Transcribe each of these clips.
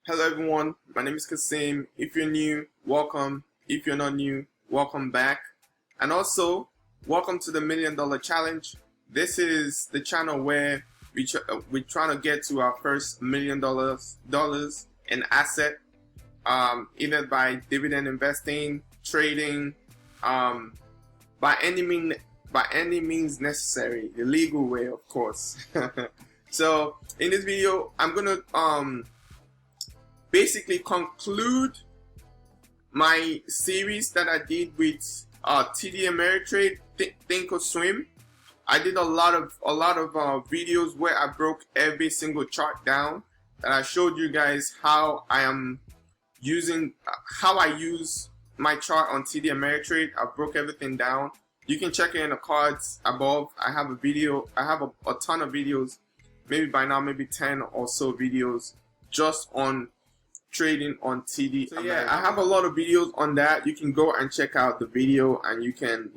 Hello everyone, my name is Kaseem. If you're new, welcome. If you're not new, welcome back. And also, welcome to the $1 Million Challenge. This is the channel where we're trying to get to our first $1 million in asset, either by dividend investing, trading, by any means necessary, the legal way, of course. So in this video, I'm gonna basically conclude my series that I did with TD Ameritrade Think or Swim. I did a lot of videos where I broke every single chart down, and I showed you guys how I am using how I use my chart on TD Ameritrade. I broke everything down. You can check it in the cards above. I have a video. I have a ton of videos, maybe by now, maybe 10 or so videos just on trading on TD. So yeah, I have a lot of videos on that. You can go and check out the video, and you can,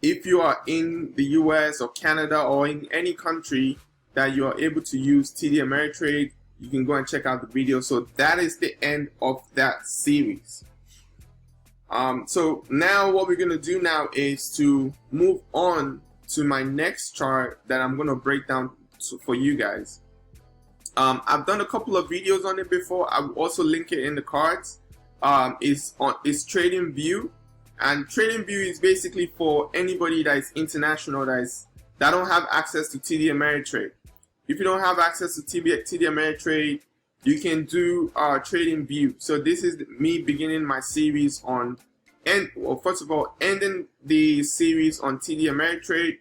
if you are in the US or Canada or in any country that you are able to use TD Ameritrade, you can go and check out the video. So that is the end of that series. So now what we're going to do now is to move on to my next chart that I'm going to break down for you guys. I've done a couple of videos on it before. I will also link it in the cards. It's Trading View, and Trading View is basically for anybody that is international that don't have access to TD Ameritrade. If you don't have access to TD Ameritrade, you can do Trading View. So this is me beginning my series on, first of all, ending the series on TD Ameritrade.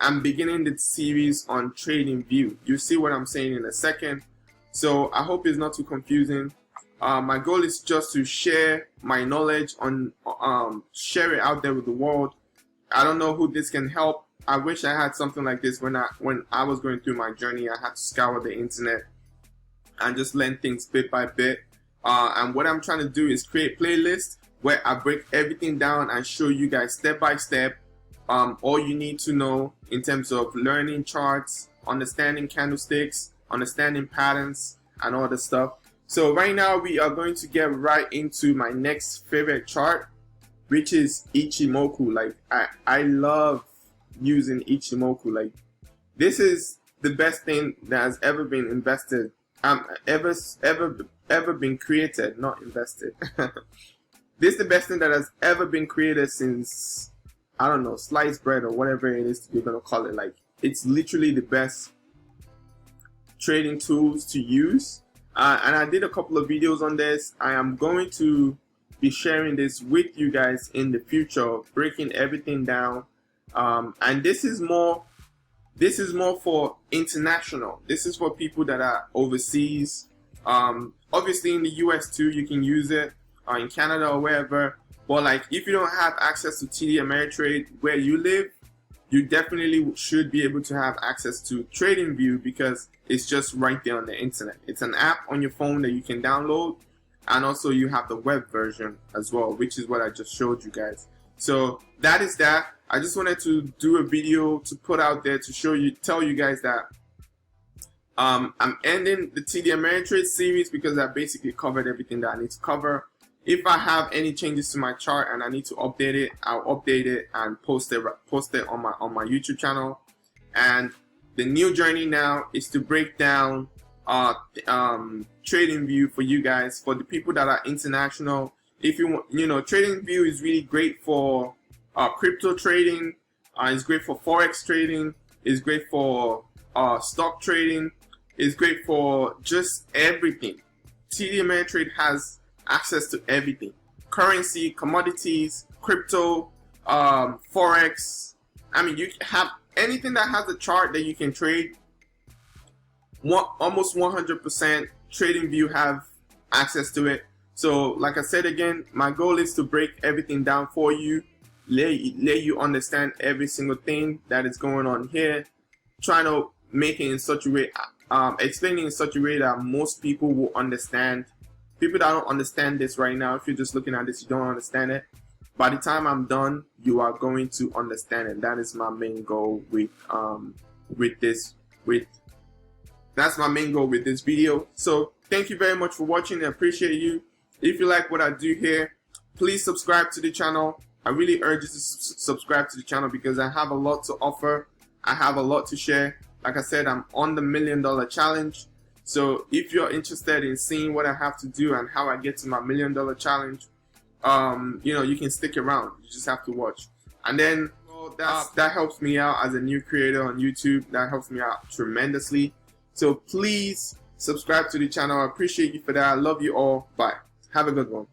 I'm beginning the series on Trading View. You see what I'm saying in a second. So I hope it's not too confusing. My goal is just to share my knowledge on, share it out there with the world. I don't know who this can help. I wish I had something like this when I was going through my journey. I had to scour the internet and just learn things bit by bit. And what I'm trying to do is create playlists where I break everything down and show you guys step by step all you need to know in terms of learning charts, understanding candlesticks, understanding patterns, and all the stuff. So right now we are going to get right into my next favorite chart, which is Ichimoku. Like I love using Ichimoku. Like this is the best thing that has ever been invested, ever been created, not invested. This is the best thing that has ever been created since, I don't know, sliced bread or whatever it is you're gonna call it. Like it's literally the best trading tools to use. And I did a couple of videos on this. I am going to be sharing this with you guys in the future, breaking everything down. And this is more for international. This is for people that are overseas. Obviously in the US too, you can use it, in Canada or wherever. But like if you don't have access to TD Ameritrade where you live, you definitely should be able to have access to Trading View because it's just right there on the internet. It's an app on your phone that you can download, and also you have the web version as well, which is what I just showed you guys. So that is that. I just wanted to do a video to put out there to tell you guys that I'm ending the TD Ameritrade series because I basically covered everything that I need to cover. If I have any changes to my chart and I need to update it, I'll update it and post it on my YouTube channel. And the new journey now is to break down Trading View for you guys, for the people that are international. If you want, Trading View is really great for crypto trading. It's great for forex trading. It's great for stock trading. It's great for just everything. TD Ameritrade has access to everything: currency, commodities, crypto, forex. I mean, you have anything that has a chart that you can trade. Almost 100% Trading View have access to it. So like I said again, my goal is to break everything down for you, let you understand every single thing that is going on here, trying to make it in such a way, explaining in such a way that most people will understand. People that don't understand this right now, if you're just looking at this, you don't understand it. By the time I'm done, you are going to understand it. That is my main goal with this. That's my main goal with this video. So thank you very much for watching. I appreciate you. If you like what I do here, please subscribe to the channel. I really urge you to subscribe to the channel because I have a lot to offer. I have a lot to share. Like I said, I'm on the $1 million challenge. So if you're interested in seeing what I have to do and how I get to my $1 million challenge, you know, you can stick around. You just have to watch. And then that helps me out as a new creator on YouTube. That helps me out tremendously. So please subscribe to the channel. I appreciate you for that. I love you all. Bye. Have a good one.